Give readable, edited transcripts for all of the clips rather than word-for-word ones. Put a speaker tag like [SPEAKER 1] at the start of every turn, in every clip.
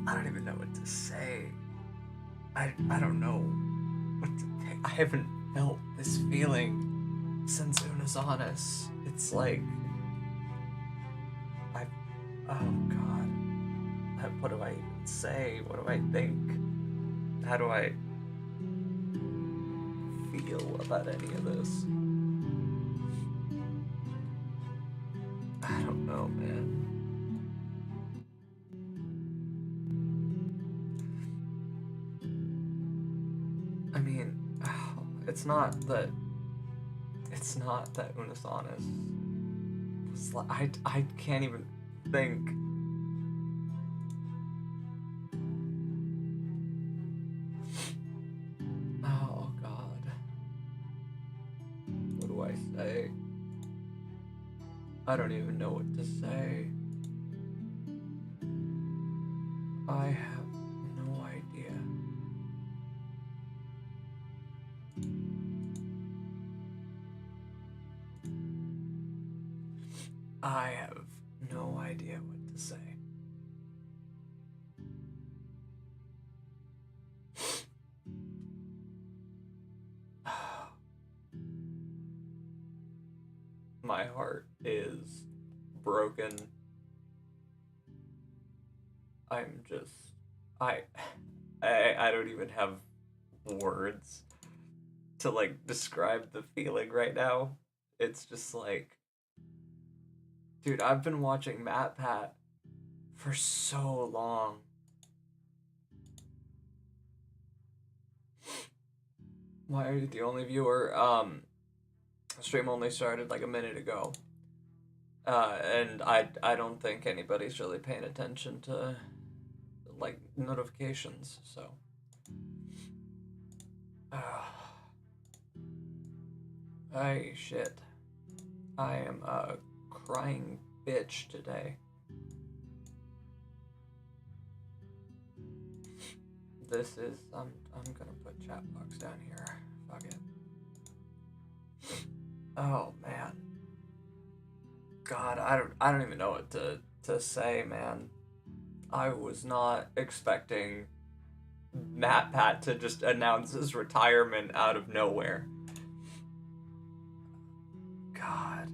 [SPEAKER 1] I don't even know what to say. I don't know what to think. I haven't felt this feeling since Unisus. It's like I oh god. What do I even say? What do I think? How do I feel about any of this? I don't know, man. I mean, it's not that Unisanis was like I can't even think. Oh god. What do I say? I don't even know what to say. I have no idea. I have no idea what to say. My heart is broken. I'm just I I don't even have words to like describe the feeling right now. It's just like, dude, I've been watching MatPat for so long. Why are you the only viewer? Stream only started like a minute ago. And I don't think anybody's really paying attention to like notifications, so I shit. I am a crying bitch today. This is I'm gonna put chat box down here. Fuck it. Oh man. God, I don't even know what to say, man. I was not expecting MatPat to just announce his retirement out of nowhere. God.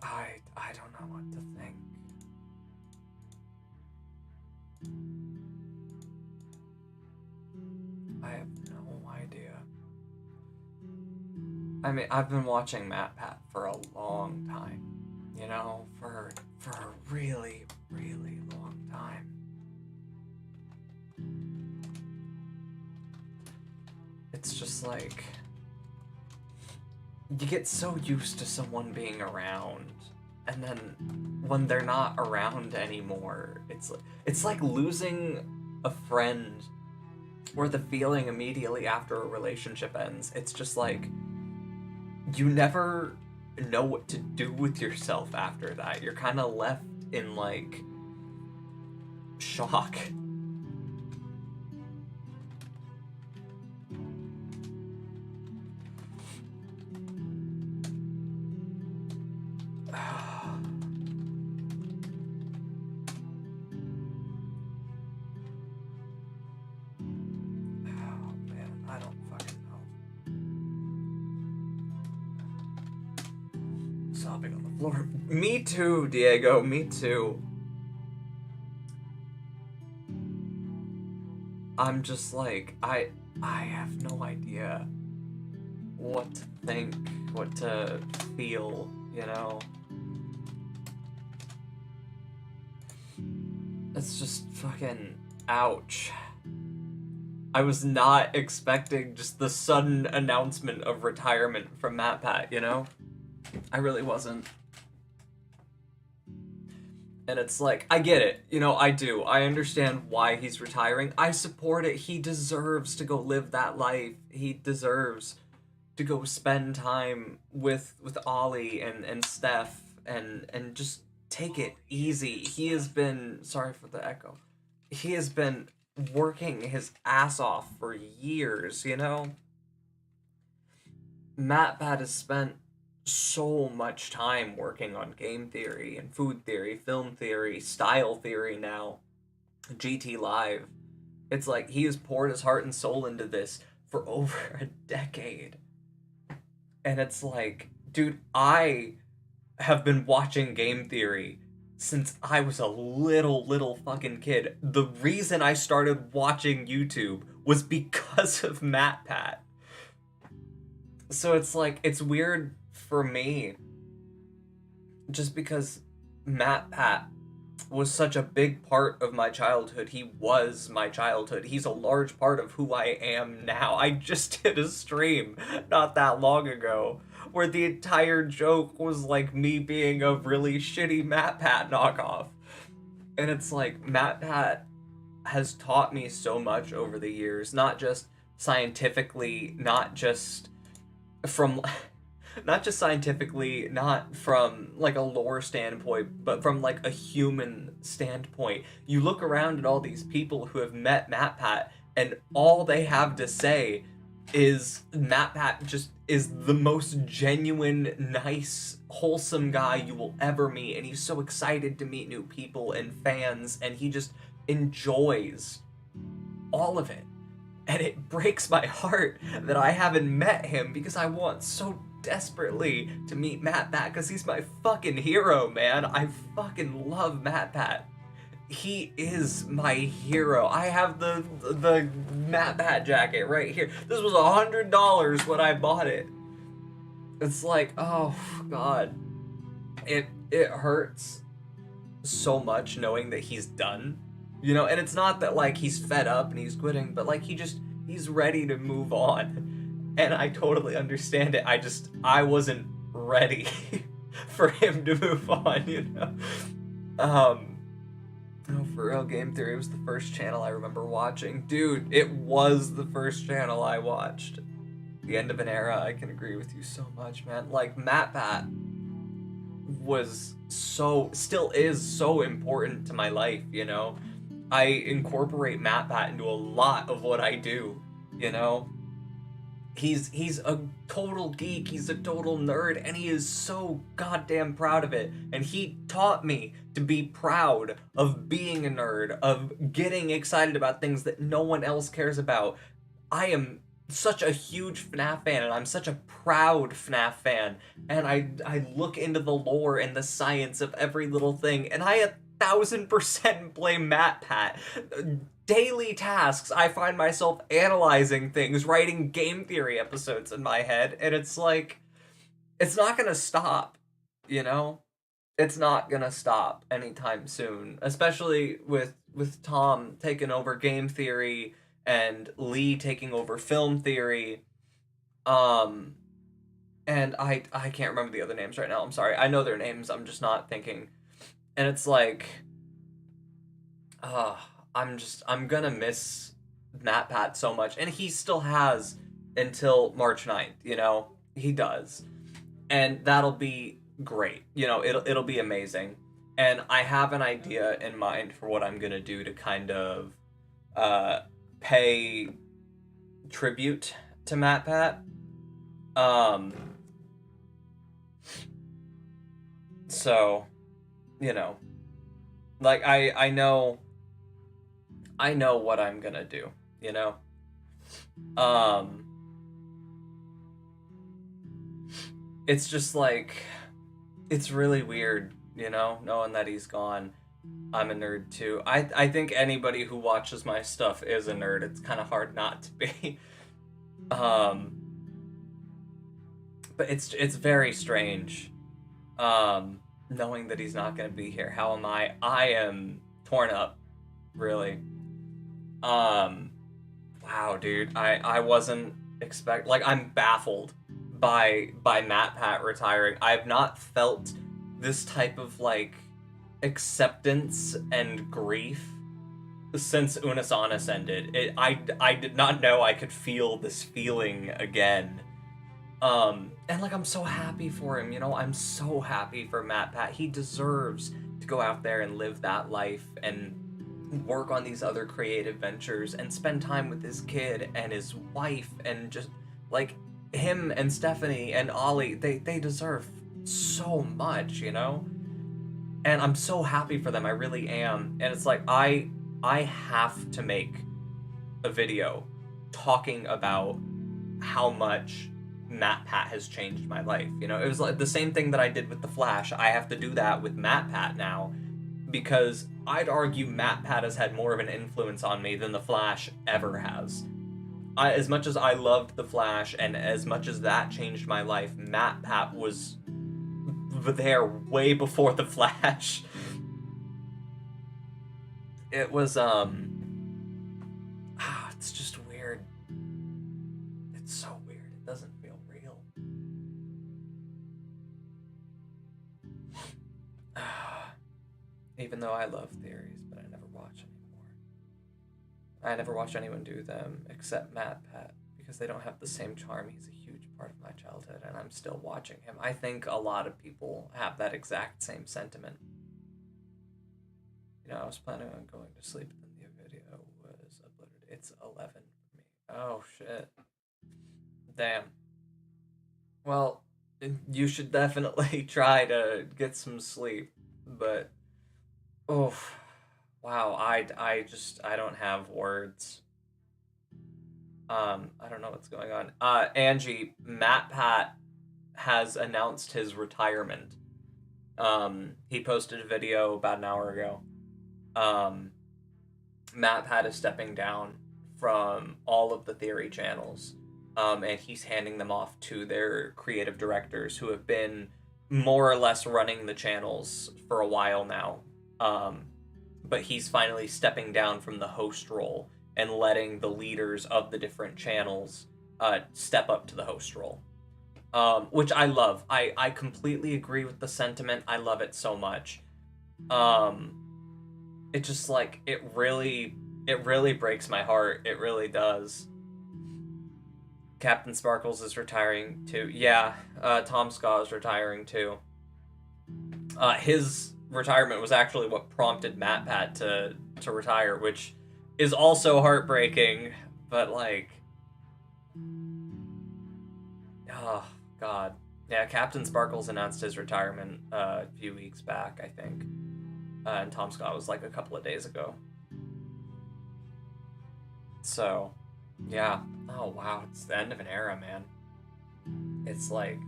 [SPEAKER 1] I don't know what to think. I have no idea. I mean, I've been watching MatPat for a long time. You know, for a really, really long time. It's just like you get so used to someone being around, and then when they're not around anymore, it's like losing a friend where the feeling immediately after a relationship ends. It's just like you never know what to do with yourself after that. You're kind of left in like shock. Sobbing on the floor. Me too, Diego. Me too. I'm just like I have no idea what to think, what to feel, you know? It's just fucking ouch. I was not expecting just the sudden announcement of retirement from MatPat, you know? I really wasn't. And it's like, I get it. You know, I do. I understand why he's retiring. I support it. He deserves to go live that life. He deserves to go spend time with Ollie and Steph and just take it easy. He has been, sorry for the echo. He has been working his ass off for years, you know? MatPat has spent so much time working on game theory and food theory, film theory, style theory now. GT Live. It's like he has poured his heart and soul into this for over a decade. And it's like, dude, I have been watching game theory since I was a little fucking kid. The reason I started watching YouTube was because of MatPat. So it's like, it's weird for me just because MatPat was such a big part of my childhood. He was my childhood. He's a large part of who I am now. I just did a stream not that long ago where the entire joke was like me being a really shitty MatPat knockoff. And it's like, MatPat has taught me so much over the years, not just scientifically, from not just scientifically, not from like a lore standpoint, but from like a human standpoint. You look around at all these people who have met MatPat, and all they have to say is MatPat just is the most genuine, nice, wholesome guy you will ever meet, and he's so excited to meet new people and fans, and he just enjoys all of it. And it breaks my heart that I haven't met him because I want so desperately to meet MatPat because he's my fucking hero, man. I fucking love MatPat. He is my hero. I have the MatPat jacket right here. This was $100 when I bought it. It's like, oh god. It hurts so much knowing that he's done. You know, and it's not that like he's fed up and he's quitting, but like he's ready to move on. And I totally understand it. I wasn't ready for him to move on, you know. No, for real, Game Theory was the first channel I remember watching. Dude, it was the first channel I watched. The end of an era, I can agree with you so much, man. Like, MatPat was still is so important to my life, you know. I incorporate MatPat into a lot of what I do, you know? He's a total geek, he's a total nerd, and he is so goddamn proud of it. And he taught me to be proud of being a nerd, of getting excited about things that no one else cares about. I am such a huge FNAF fan, and I'm such a proud FNAF fan, and I look into the lore and the science of every little thing, and I 1000% blame MatPat. Daily tasks, I find myself analyzing things, writing game theory episodes in my head, and it's like, it's not gonna stop, you know? It's not gonna stop anytime soon, especially with Tom taking over game theory and Lee taking over film theory. And I can't remember the other names right now. I'm sorry. I know their names. I'm just not thinking. And it's like, I'm gonna miss MatPat so much. And he still has until March 9th, you know? He does. And that'll be great. You know, it'll be amazing. And I have an idea in mind for what I'm gonna do to kind of pay tribute to MatPat. So, you know, like I know what I'm gonna do, you know? It's just like, it's really weird, you know, knowing that he's gone. I'm a nerd too. I think anybody who watches my stuff is a nerd. It's kind of hard not to be. But it's very strange. Knowing that he's not gonna be here. How am I? I am torn up, really. Wow, dude. I wasn't I'm baffled by MatPat retiring. I've not felt this type of like acceptance and grief since Unisus ended. I did not know I could feel this feeling again. And like, I'm so happy for him, you know? I'm so happy for MatPat. He deserves to go out there and live that life and work on these other creative ventures and spend time with his kid and his wife, and just like him and Stephanie and Ollie, they deserve so much, you know? And I'm so happy for them, I really am. And it's like, I I have to make a video talking about how much MatPat has changed my life. You know, it was like the same thing that I did with the Flash. I have to do that with MatPat now, because I'd argue MatPat has had more of an influence on me than the Flash ever has. As much as I loved the Flash and as much as that changed my life, MatPat was there way before the Flash. It was it's just weird. It's so weird. It doesn't feel real. Even though I love theories, but I never watch anymore. I never watch anyone do them except MatPat, because they don't have the same charm. He's a huge part of my childhood, and I'm still watching him. I think a lot of people have that exact same sentiment. You know, I was planning on going to sleep, and then the video was uploaded. It's 11 for me. Oh, shit. Damn. Well, you should definitely try to get some sleep, but oh, wow, I don't have words. I don't know what's going on. Angie, MatPat has announced his retirement. He posted a video about an hour ago. MatPat is stepping down from all of the theory channels. And he's handing them off to their creative directors, who have been more or less running the channels for a while now. But he's finally stepping down from the host role and letting the leaders of the different channels step up to the host role, which I love. I completely agree with the sentiment. I love it so much. It just, like, it really breaks my heart. It really does. Captain Sparkles is retiring too. Yeah, Tom Scott is retiring too. His retirement was actually what prompted MatPat to retire, which is also heartbreaking, but, like, oh, God. Yeah, Captain Sparkles announced his retirement a few weeks back, I think. And Tom Scott was, like, a couple of days ago. So, yeah. Oh, wow. It's the end of an era, man. It's like,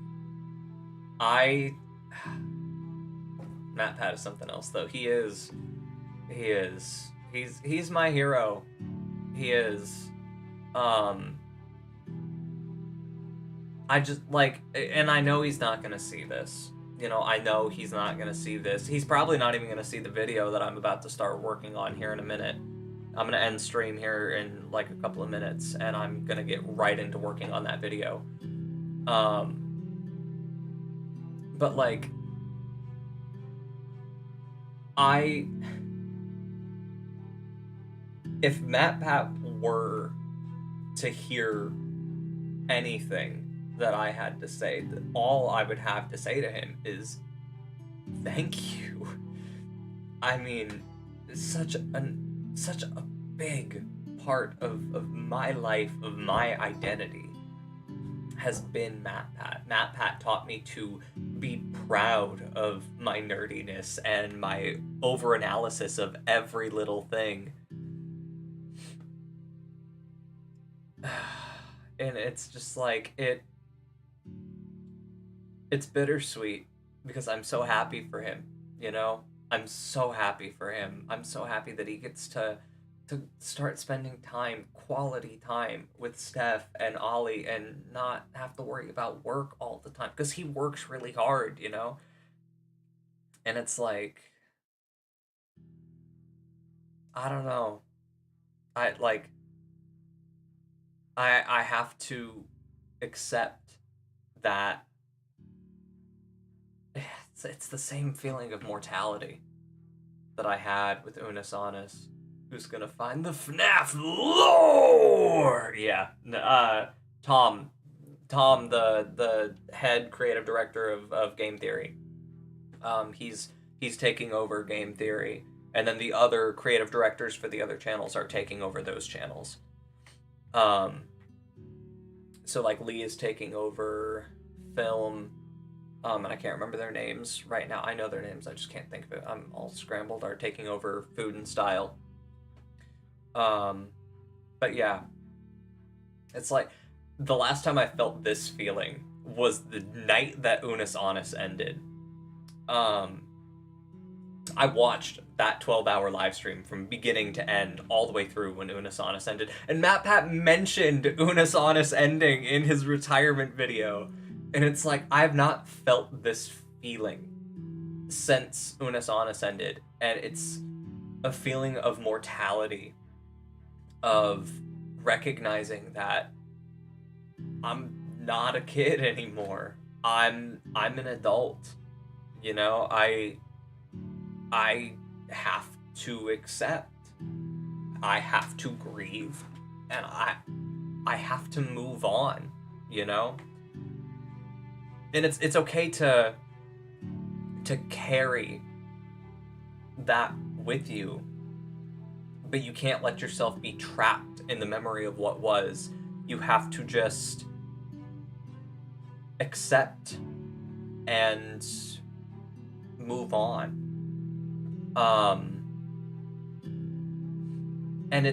[SPEAKER 1] MatPat is something else, though. He's my hero. He is. I just, like, and I know he's not gonna see this. You know, I know he's not gonna see this. He's probably not even gonna see the video that I'm about to start working on here in a minute. I'm gonna end stream here in, like, a couple of minutes, and I'm gonna get right into working on that video. But, like, if MatPat were to hear anything that I had to say, all I would have to say to him is thank you. I mean, such a big part of my life, of my identity, has been MatPat. MatPat taught me to be proud of my nerdiness and my overanalysis of every little thing. And it's just like, it's bittersweet, because I'm so happy for him, you know? I'm so happy for him. I'm so happy that he gets to start spending time, quality time, with Steph and Ollie, and not have to worry about work all the time, because he works really hard, you know? And it's like, I don't know. I have to accept that it's the same feeling of mortality that I had with Unisus. Who's gonna find the FNAF lore? Yeah, Tom, the head creative director of Game Theory. He's taking over Game Theory, and then the other creative directors for the other channels are taking over those channels. So, like, Lee is taking over film, and I can't remember their names right now. I know their names, I just can't think of it. I'm all scrambled. Are taking over Food and Style. Um, but yeah, it's like the last time I felt this feeling was the night that Unus Annus ended. Um, I watched that 12-hour live stream from beginning to end, all the way through when Unus Annus ended. And MatPat mentioned Unus Annus ending in his retirement video. And it's like, I've not felt this feeling since Unus Annus ended. And it's a feeling of mortality, of recognizing that I'm not a kid anymore. I'm an adult. You know, I have to accept. I have to grieve, and I have to move on, you know? And it's okay to carry that with you, but you can't let yourself be trapped in the memory of what was. You have to just accept and move on. And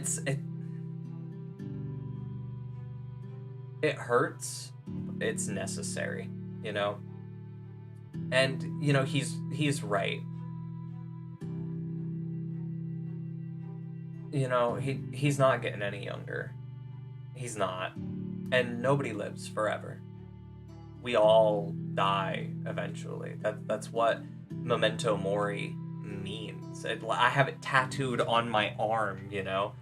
[SPEAKER 1] it hurts. It's necessary, you know. And you know, he's right. You know, he's not getting any younger. He's not. And nobody lives forever. We all die eventually. That's what memento mori means. I have it tattooed on my arm, you know?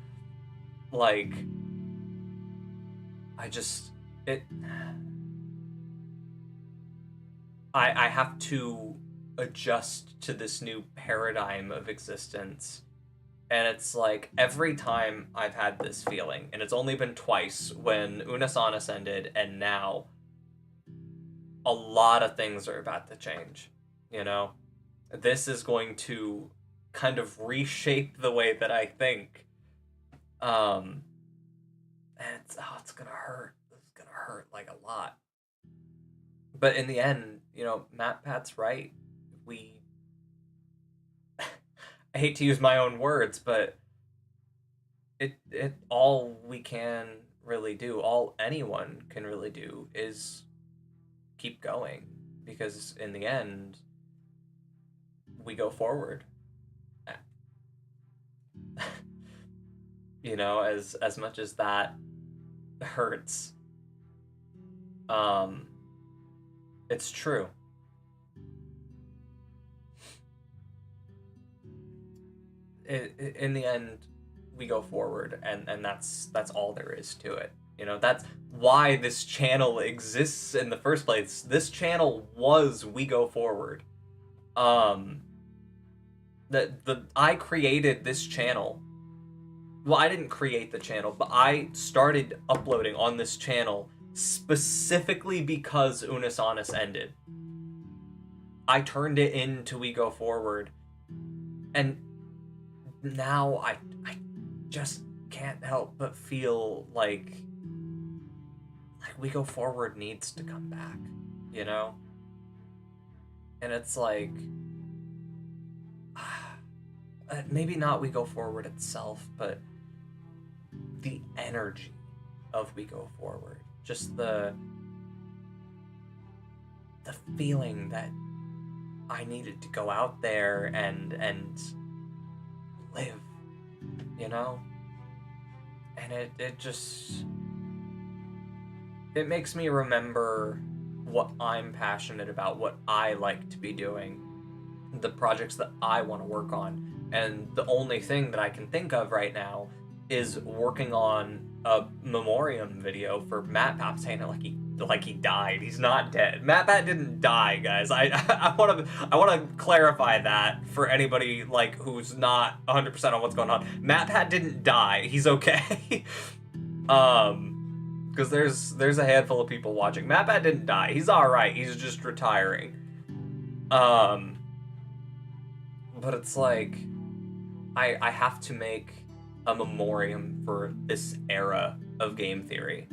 [SPEAKER 1] Like, I just it I have to adjust to this new paradigm of existence. And it's like every time I've had this feeling, and it's only been twice, when Unus Annus ended and now, a lot of things are about to change, you know? This is going to kind of reshape the way that I think. And it's gonna hurt. It's gonna hurt like a lot. But in the end, you know, MatPat's right. We I hate to use my own words, but it all we can really do, all anyone can really do, is keep going, because in the end we go forward. You know, as much as that hurts, um it's true. In the end, we go forward, and that's all there is to it. You know, that's why this channel exists in the first place. This channel was We Go Forward. um the I created this channel. Well, I didn't create the channel, but I started uploading on this channel specifically because Unus Annus ended. I turned it into We Go Forward, and now I just can't help but feel like We Go Forward needs to come back, you know? And it's like, maybe not We Go Forward itself, but the energy of We Go Forward. Just the feeling that I needed to go out there and live, you know? And it just, it makes me remember what I'm passionate about, what I like to be doing, the projects that I want to work on. And the only thing that I can think of right now is working on a memoriam video for MatPat, saying it like he died. He's not dead. MatPat didn't die, guys. I want to clarify that for anybody like who's not 100% on what's going on. MatPat didn't die. He's okay. Because there's a handful of people watching. MatPat didn't die. He's all right. He's just retiring. But it's like, I have to make a memoriam for this era of game theory,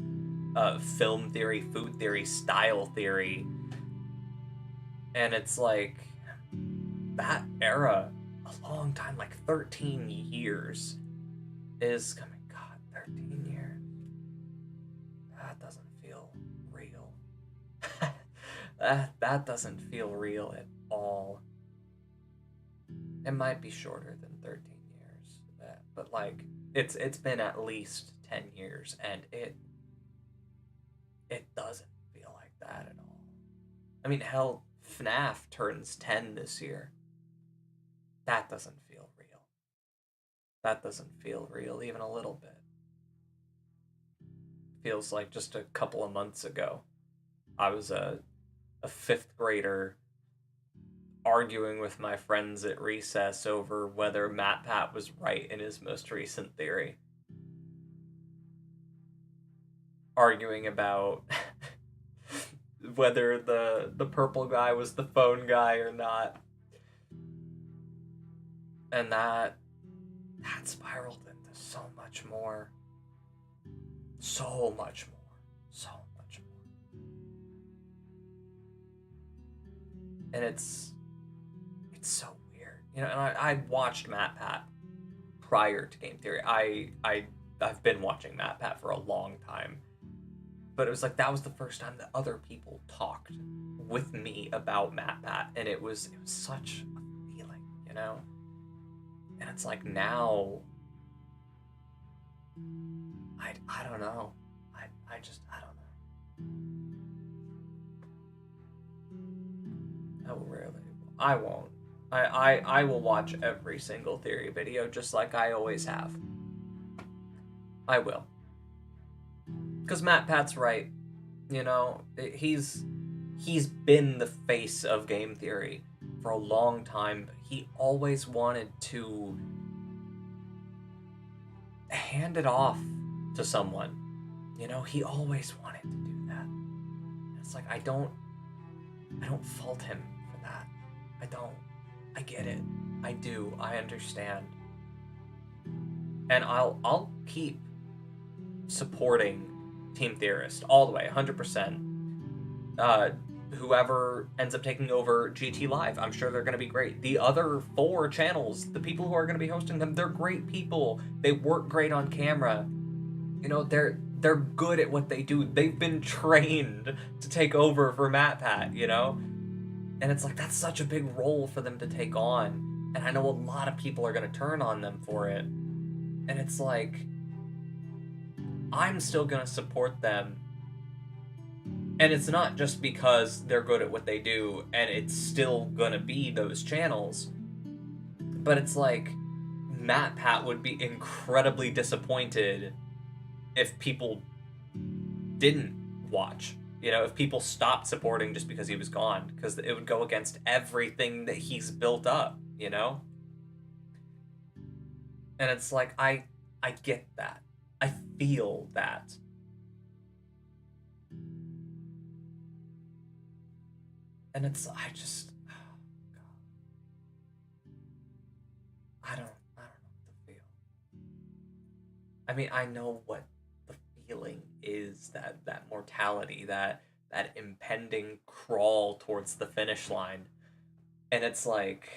[SPEAKER 1] film theory, food theory, style theory. And it's like, that era, a long time, like 13 years, is coming. God, 13 years. That doesn't feel real. that doesn't feel real at all. It might be shorter than 13 years, but like it's been at least 10 years, and it doesn't feel like that at all. I mean, hell, FNAF turns 10 this year. That doesn't feel real. That doesn't feel real even a little bit. Feels like just a couple of months ago, I was a fifth grader arguing with my friends at recess over whether MatPat was right in his most recent theory. Arguing about whether the purple guy was the phone guy or not. And that spiraled into so much more. So much more. So much more. And it's so weird. You know, and I watched MatPat prior to Game Theory. I've been watching MatPat for a long time. But it was like that was the first time that other people talked with me about MatPat, and it was such a feeling, you know? And it's like now I don't know. I don't know. I won't. I will watch every single theory video just like I always have. I will. Because MatPat's right. You know, he's been the face of game theory for a long time, but he always wanted to hand it off to someone. You know, he always wanted to do that. It's like I don't fault him for that. I don't. I get it. I do. I understand. And I'll keep supporting Team Theorist all the way, 100%. Whoever ends up taking over GT Live, I'm sure they're going to be great. The other 4 channels, the people who are going to be hosting them, they're great people. They work great on camera. You know, they're good at what they do. They've been trained to take over for MatPat, you know? And it's like, that's such a big role for them to take on. And I know a lot of people are going to turn on them for it. And it's like, I'm still going to support them. And it's not just because they're good at what they do and it's still going to be those channels. But it's like, MatPat would be incredibly disappointed if people didn't watch. You know, if people stopped supporting just because he was gone. Because it would go against everything that he's built up, you know? And it's like, I get that. I feel that. And it's, oh God. I don't know what to feel. I mean, I know what the feeling is, that mortality, that impending crawl towards the finish line. And it's like,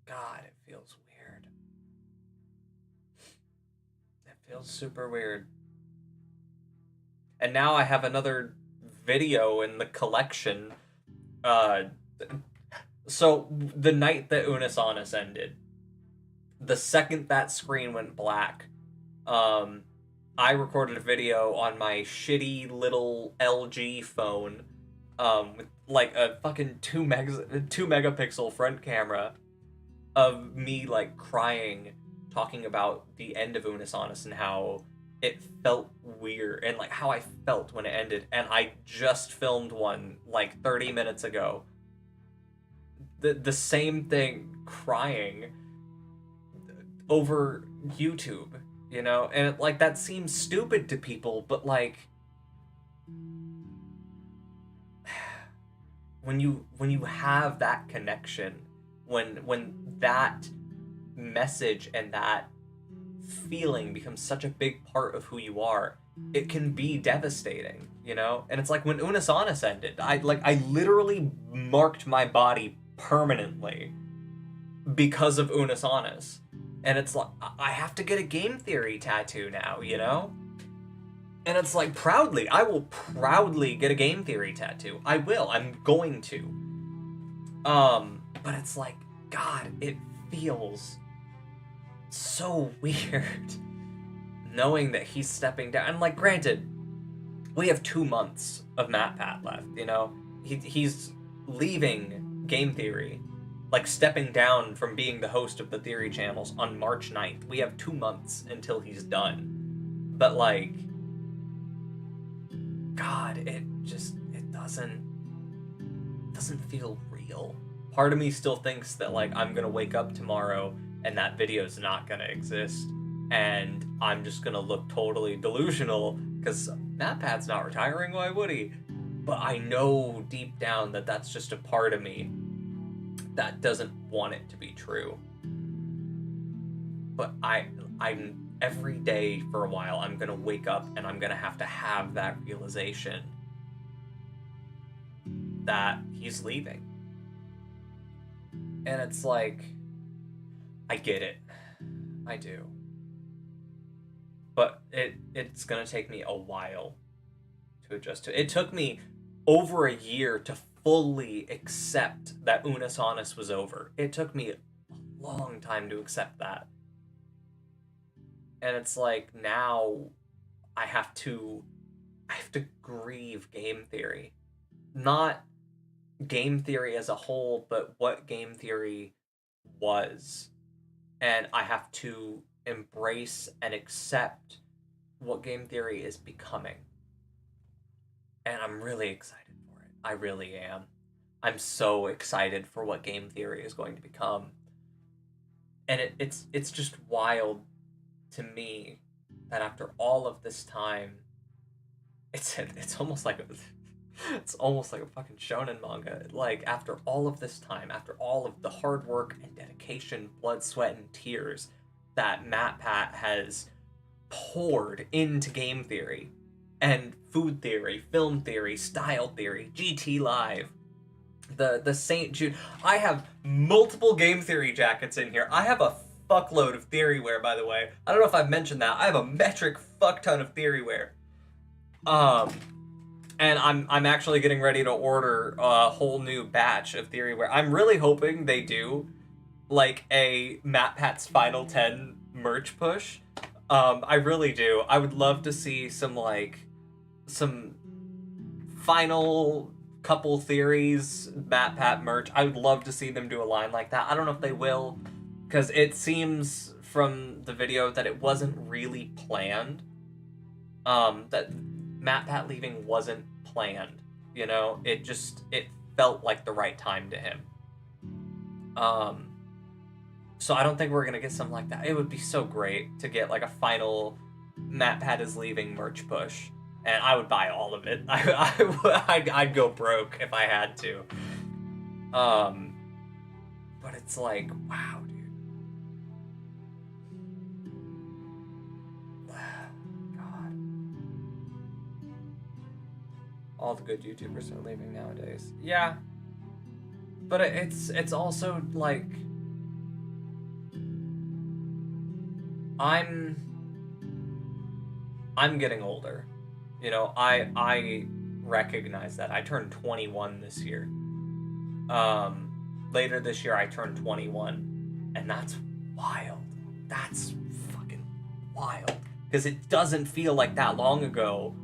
[SPEAKER 1] God, it feels weird. It feels super weird. And now I have another video in the collection. So the night that Unisus ended, the second that screen went black, I recorded a video on my shitty little LG phone, with like a fucking 2 megapixel front camera of me like crying, talking about the end of Unisus and how it felt weird and like how I felt when it ended. And I just filmed one like 30 minutes ago. The same thing, crying over YouTube, you know? And like that seems stupid to people, but like when you have that connection, when that message and that feeling becomes such a big part of who you are, it can be devastating, you know? And it's like when Unisus ended, I literally marked my body permanently because of Unisus. And it's like, I have to get a game theory tattoo now, you know? And it's like, proudly, I will proudly get a game theory tattoo. I will, I'm going to. But it's like, God, it feels so weird knowing that he's stepping down. And like, granted, we have 2 months of MatPat left, you know? He's leaving Game Theory, like stepping down from being the host of the Theory channels on March 9th. We have 2 months until he's done. But like, God, it doesn't feel real. Part of me still thinks that like I'm gonna wake up tomorrow and that video's not gonna exist, and I'm just gonna look totally delusional because MatPat's not retiring. Why would he? But I know deep down that that's just a part of me that doesn't want it to be true. But I'm every day for a while I'm gonna wake up and I'm gonna have to have that realization that he's leaving. And it's like, I get it. I do. But it's gonna take me a while to adjust to it. It took me over a year to fully accept that Unisus was over. It took me a long time to accept that. And it's like, now I have to grieve game theory. Not game theory as a whole, but what game theory was. And I have to embrace and accept what game theory is becoming. And I'm really excited for it. I really am. I'm so excited for what game theory is going to become. And it's just wild to me that after all of this time, it's almost like it's almost like a fucking shonen manga. Like, after all of this time, after all of the hard work and dedication, blood, sweat, and tears that MatPat has poured into game theory and food theory, film theory, style theory, GT Live, the St. Jude. I have multiple game theory jackets in here. I have a fuckload of theory wear, by the way. I don't know if I've mentioned that. I have a metric fuck ton of theory wear. And I'm actually getting ready to order a whole new batch of theory wear. I'm really hoping they do like a MatPat's Final 10 merch push. I really do. I would love to see some final couple theories MatPat merch. I would love to see them do a line like that. I don't know if they will, because it seems from the video that it wasn't really planned. That MatPat leaving wasn't planned, you know? It felt like the right time to him. So I don't think we're gonna get something like that. It would be so great to get like a final MatPat is leaving merch push, and I would buy all of it. I'd go broke if I had to. But it's like, wow, dude. God. All the good YouTubers are leaving nowadays. Yeah. But it's also like, I'm getting older. You know, I recognize that. I turned 21 this year. Later this year I turned 21, and that's wild. That's fucking wild. Because it doesn't feel like that long ago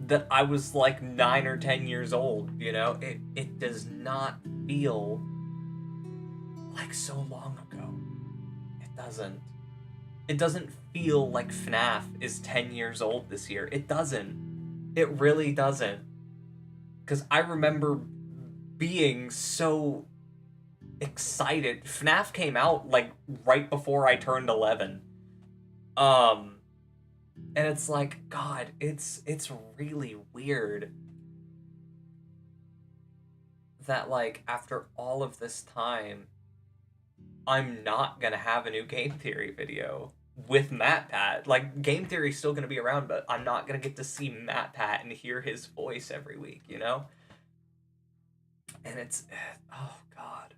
[SPEAKER 1] that I was like 9 or 10 years old, you know? It does not feel like so long ago. It doesn't. It doesn't feel like FNAF is 10 years old this year. It doesn't. It really doesn't. Because I remember being so excited. FNAF came out like right before I turned 11. And it's like, God, it's really weird that like after all of this time, I'm not gonna have a new game theory video with MatPat. Like, game theory's still gonna be around, but I'm not gonna get to see MatPat and hear his voice every week, you know? And it's, oh God.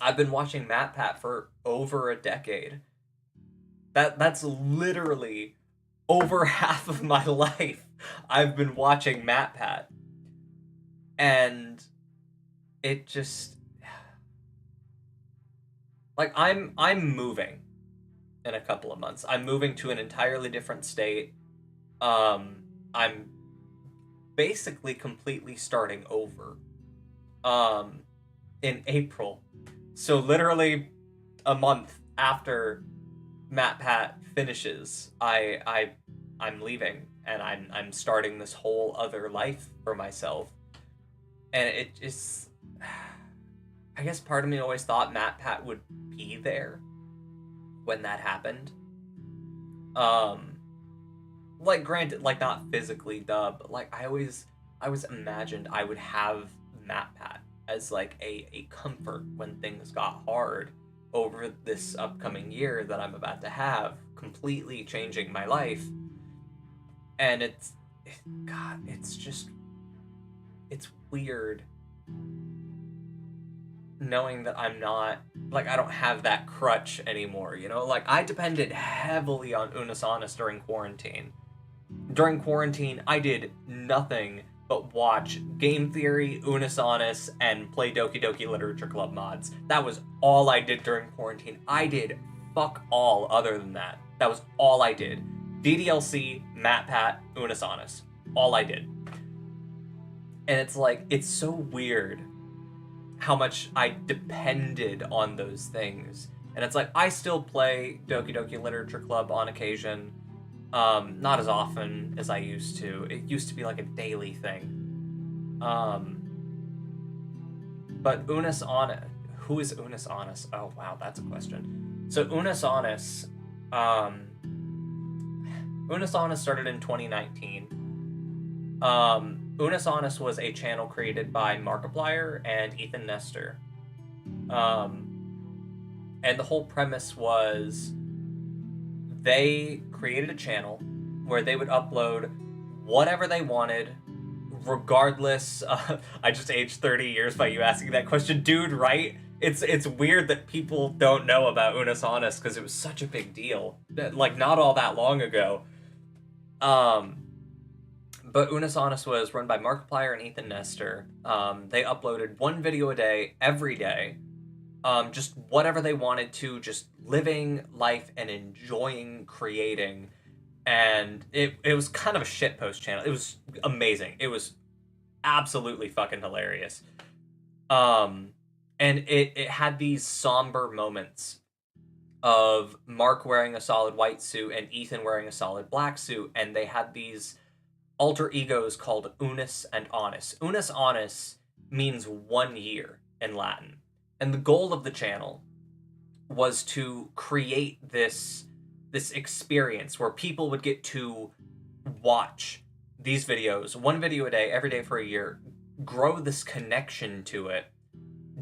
[SPEAKER 1] I've been watching MatPat for over a decade. That's literally over half of my life. I've been watching MatPat. And it just, like, I'm moving in a couple of months. I'm moving to an entirely different state. I'm basically completely starting over. In April. So literally a month after MatPat finishes, I'm leaving and I'm starting this whole other life for myself. And it just, I guess part of me always thought MatPat would be there when that happened. Um, like granted, like not physically, but like I always imagined I would have MatPat as like a comfort when things got hard over this upcoming year that I'm about to have, completely changing my life. And God, it's just, it's weird knowing that I'm not, like, I don't have that crutch anymore, you know? Like, I depended heavily on Unisus during quarantine. During quarantine, I did nothing but watch Game Theory, Unisus, and play Doki Doki Literature Club mods. That was all I did during quarantine. I did fuck all other than that. That was all I did. DDLC, MatPat, Unisus. All I did. And it's like, it's so weird how much I depended on those things. And it's like, I still play Doki Doki Literature Club on occasion. Not as often as I used to. It used to be like a daily thing. But who is Unisus? Oh wow, that's a question. So Unisus started in 2019. Unisus was a channel created by Markiplier and Ethan Nestor. And the whole premise was they created a channel where they would upload whatever they wanted, regardless. I just aged 30 years by you asking that question, dude. Right? It's weird that people don't know about Unisus because it was such a big deal, like not all that long ago. But Unisus was run by Markiplier and Ethan Nestor. They uploaded one video a day, every day. Just whatever they wanted to, just living life and enjoying creating. And it was kind of a shitpost channel. It was amazing. It was absolutely fucking hilarious. And it had these somber moments of Mark wearing a solid white suit and Ethan wearing a solid black suit, and they had these alter egos called Unus and Honus. Unus Honus means 1 year in Latin. And the goal of the channel was to create this experience where people would get to watch these videos, one video a day, every day for a year, grow this connection to it,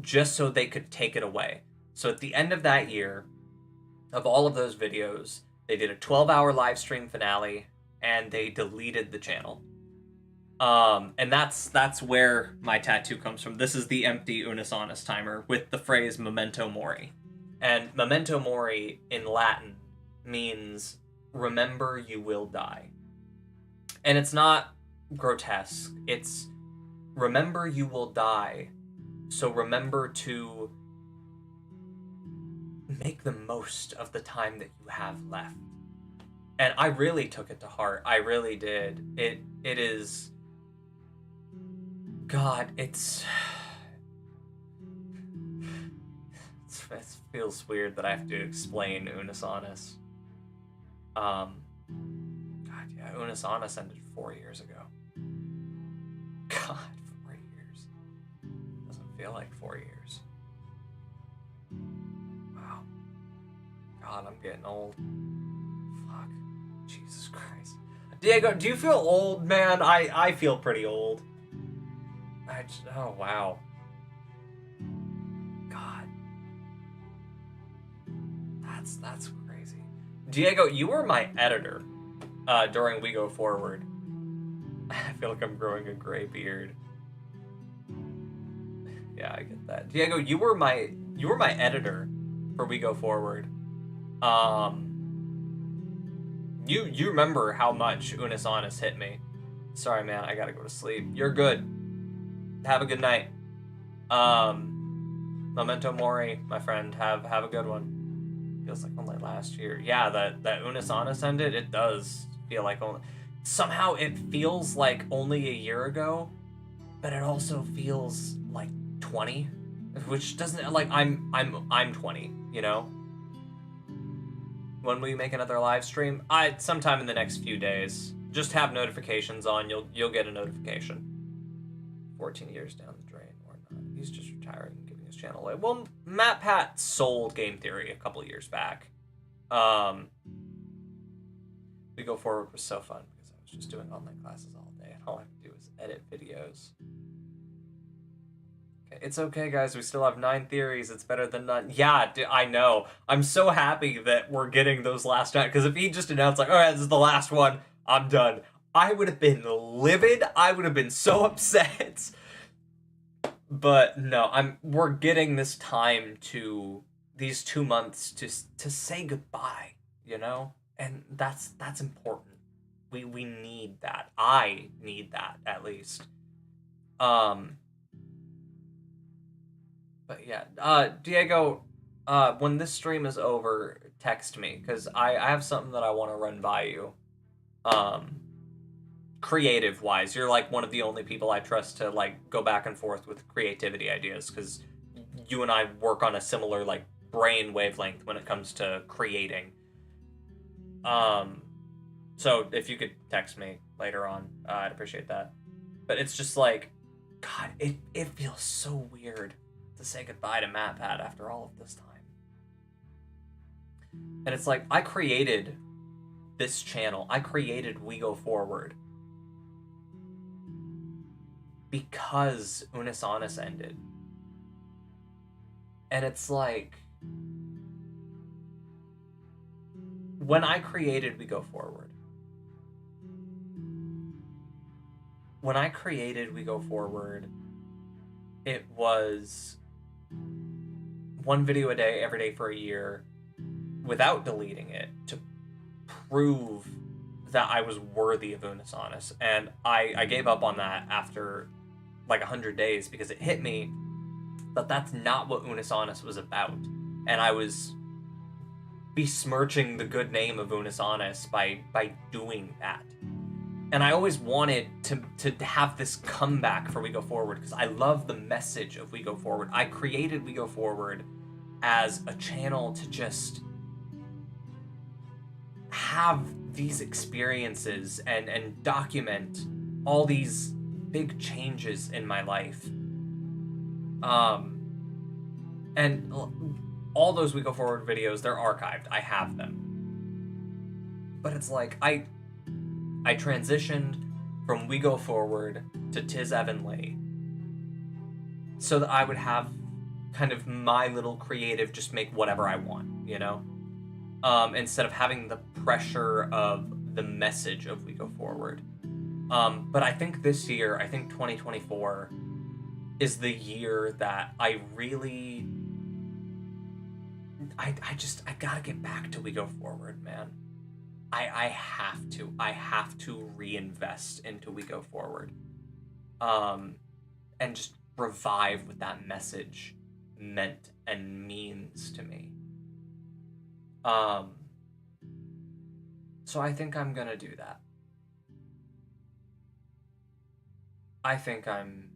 [SPEAKER 1] just so they could take it away. So at the end of that year, of all of those videos, they did a 12-hour live stream finale, and they deleted the channel. And that's where my tattoo comes from. This is the empty Unisus timer with the phrase Memento Mori. And Memento Mori in Latin means remember you will die. And it's not grotesque. It's remember you will die, so remember to make the most of the time that you have left. And I really took it to heart. I really did. It is... God, it feels weird that I have to explain Unisus. God, yeah, Unisus ended 4 years ago. God, 4 years. Doesn't feel like 4 years. Wow. God, I'm getting old. Fuck. Jesus Christ. Diego, do you feel old, man? I feel pretty old. Oh, wow. God. That's crazy. Diego, you were my editor during We Go Forward. I feel like I'm growing a gray beard. Yeah, I get that. Diego, you were my you were my editor for We Go Forward. You remember how much Unisus hit me. Sorry, man, I gotta go to sleep. You're good. Have a good night. Memento Mori, my friend. Have a good one. Feels like only last year. Yeah, that Unisus ended. It does feel like only. Somehow it feels like only a year ago, but it also feels like 20, which doesn't like I'm 20. You know. When will you make another live stream? Sometime in the next few days. Just have notifications on. You'll get a notification. 14 years down the drain or not. He's just retiring and giving his channel away. Well, MatPat sold Game Theory a couple years back. We Go Forward was so fun because I was just doing online classes all day and all I have to do is edit videos. It's okay, guys. We still have 9 theories. It's better than none. Yeah, I know. I'm so happy that we're getting those last 9. Because if he just announced, like, all right, this is the last one, I'm done, I would have been livid. I would have been so upset. But no, we're getting this time to these 2 months to say goodbye, you know? And that's important. We need that. I need that, at least. But yeah, Diego, when this stream is over, text me, because I have something that I want to run by you. Creative-wise, you're like one of the only people I trust to like go back and forth with creativity ideas, because you and I work on a similar like brain wavelength when it comes to creating. So if you could text me later on, I'd appreciate that. But it's just like, God, it feels so weird to say goodbye to MatPat after all of this time. And it's like, I created this channel. I created We Go Forward because Unisus ended. And it's like, when I created We Go Forward, it was 1 video a day, every day for a year, without deleting it, to prove that I was worthy of Unisus. And I gave up on that after like 100 days because it hit me that that's not what Unisus was about. And I was besmirching the good name of Unisus by doing that. And I always wanted to have this comeback for We Go Forward because I love the message of We Go Forward. I created We Go Forward as a channel to just have these experiences and document all these big changes in my life. And all those We Go Forward videos, they're archived. I have them. But it's like, I transitioned from We Go Forward to Tis Evan Lee so that I would have kind of my little creative, just make whatever I want, you know? Instead of having the pressure of the message of We Go Forward. But I think this year, 2024, is the year that I really... I gotta get back to We Go Forward, man. I have to reinvest into We Go Forward. And just revive what that message meant and means to me. So I think I'm gonna do that. I think I'm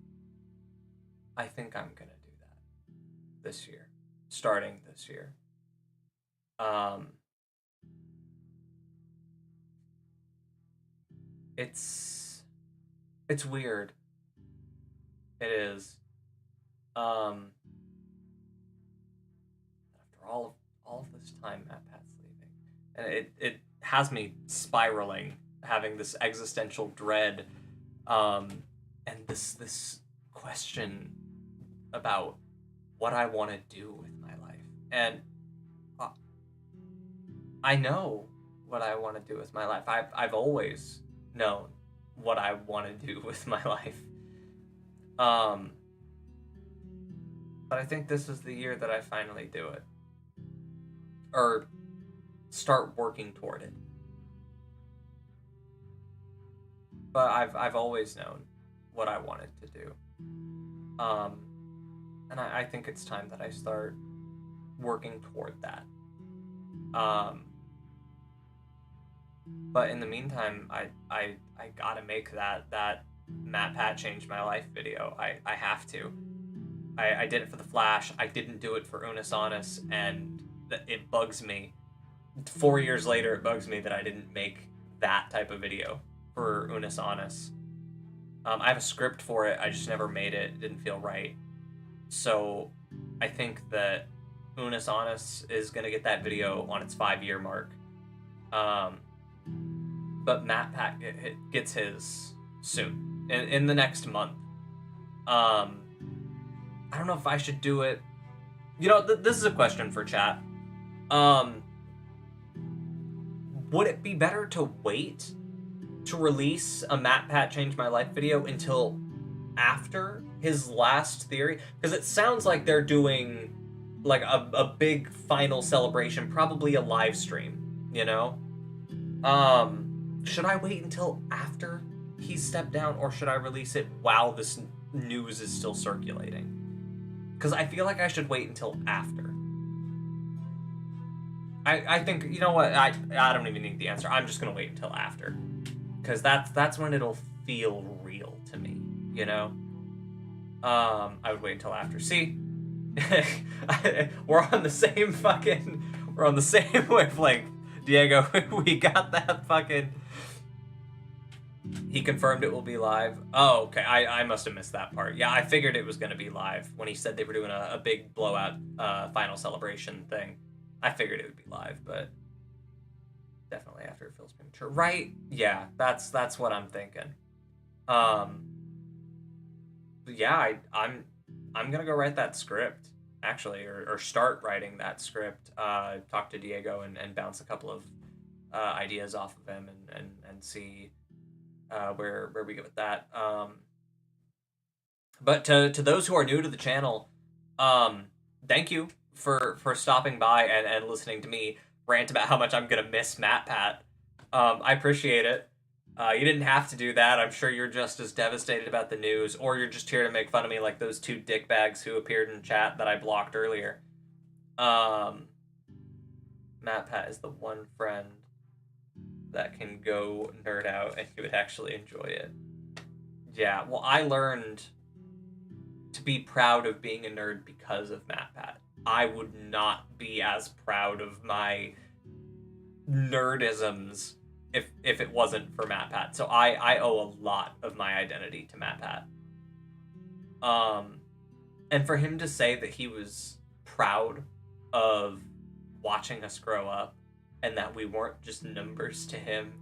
[SPEAKER 1] gonna do that this year, starting this year. It's weird. It is. After all of this time, MatPat's leaving, and it has me spiraling, having this existential dread, and this question about what I want to do with my life. And I know what I want to do with my life. I've always known what I want to do with my life. But I think this is the year that I finally do it. Or start working toward it. But I've always known what I wanted to do. And I think it's time that I start working toward that. But in the meantime, I gotta make that MatPat changed my life video. I have to. I did it for the Flash. I didn't do it for Unisus, and it bugs me. 4 years later, it bugs me that I didn't make that type of video for Unisus. I have a script for it. I just never made it. It didn't feel right. So I think that Unisus is gonna get that video on its 5-year mark. But MatPat gets his soon, in the next month. I don't know if I should do it. You know, this is a question for chat. Would it be better to wait to release a MatPat Change My Life video until after his last theory? Because it sounds like they're doing like a big final celebration, probably a live stream, you know? Should I wait until after he's stepped down, or should I release it while this news is still circulating? Because I feel like I should wait until after. I think, you know what, I don't even need the answer. I'm just gonna wait until after. Because that's when it'll feel real to me, you know? I would wait until after. See? We're on the same wavelength, Diego. We got that fucking... He confirmed it will be live. Oh, okay. I must have missed that part. Yeah, I figured it was going to be live when he said they were doing a big blowout final celebration thing. I figured it would be live, but definitely after it feels premature. Right? Yeah, that's what I'm thinking. Yeah, I'm gonna go write that script, actually, or start writing that script. Talk to Diego and bounce a couple of ideas off of him and see where we go with that. But to those who are new to the channel, thank you for stopping by and listening to me rant about how much I'm gonna miss MatPat. I appreciate it. You didn't have to do that. I'm sure you're just as devastated about the news, or you're just here to make fun of me like those 2 dickbags who appeared in chat that I blocked earlier. MatPat is the one friend that can go nerd out and you would actually enjoy it. Yeah, well, I learned to be proud of being a nerd because of MatPat. I would not be as proud of my nerdisms if it wasn't for MatPat. So I owe a lot of my identity to MatPat. And for him to say that he was proud of watching us grow up, and that we weren't just numbers to him,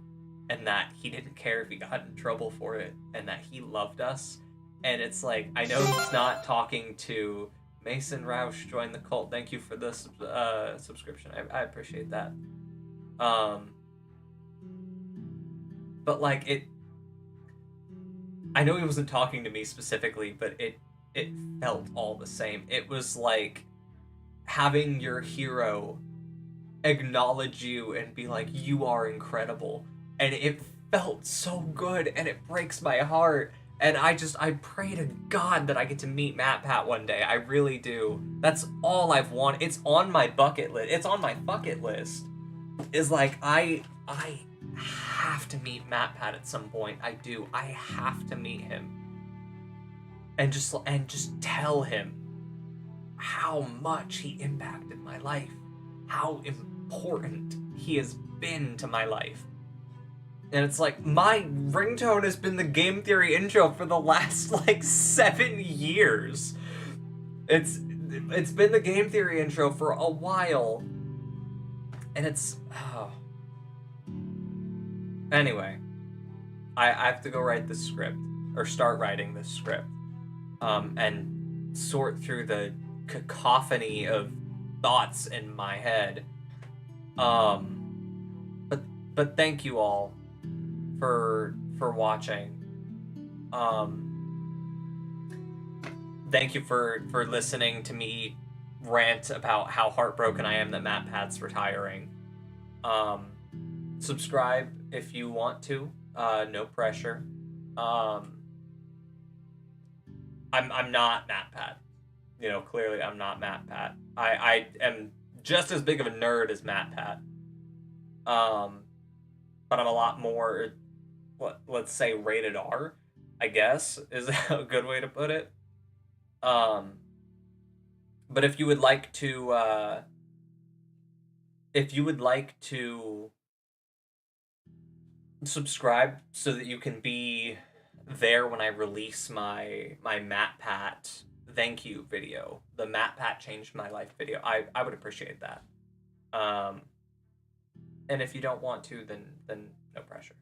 [SPEAKER 1] and that he didn't care if he got in trouble for it, and that he loved us. And it's like, I know he's not talking to Mason Roush, join the cult. Thank you for the subscription. I appreciate that. But like, I know he wasn't talking to me specifically, but it felt all the same. It was like having your hero acknowledge you and be like, you are incredible, and it felt so good, and it breaks my heart, and I pray to God that I get to meet MatPat one day. I really do. That's all I've wanted. It's on my bucket list. It's on my bucket list. Is like, I have to meet MatPat at some point. I do. I have to meet him and just tell him how much he impacted my life, how important he has been to my life. And it's like, my ringtone has been the Game Theory intro for the last like 7 years. It's been the Game Theory intro for a while, and it's anyway, I have to go write this script, or start writing this script, and sort through the cacophony of thoughts in my head. But thank you all for watching. thank you for listening to me rant about how heartbroken I am that MatPat's retiring. Um, subscribe if you want to. No pressure. Um, I'm not MatPat. You know, clearly I'm not MatPat. I am just as big of a nerd as MatPat. Um, but I'm a lot more, let's say, rated R, I guess, is a good way to put it. Um, but if you would like to subscribe so that you can be there when I release my MatPat thank you video, the MatPat changed my life video, I would appreciate that. Um, and if you don't want to, then no pressure.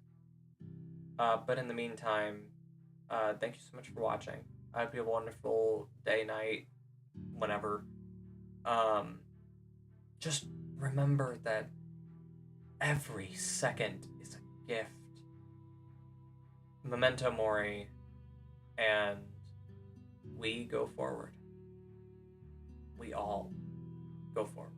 [SPEAKER 1] But in the meantime, thank you so much for watching. I hope you have a wonderful day, night, whenever. Um, just remember that every second is a gift. Memento mori, and we go forward. We all go forward.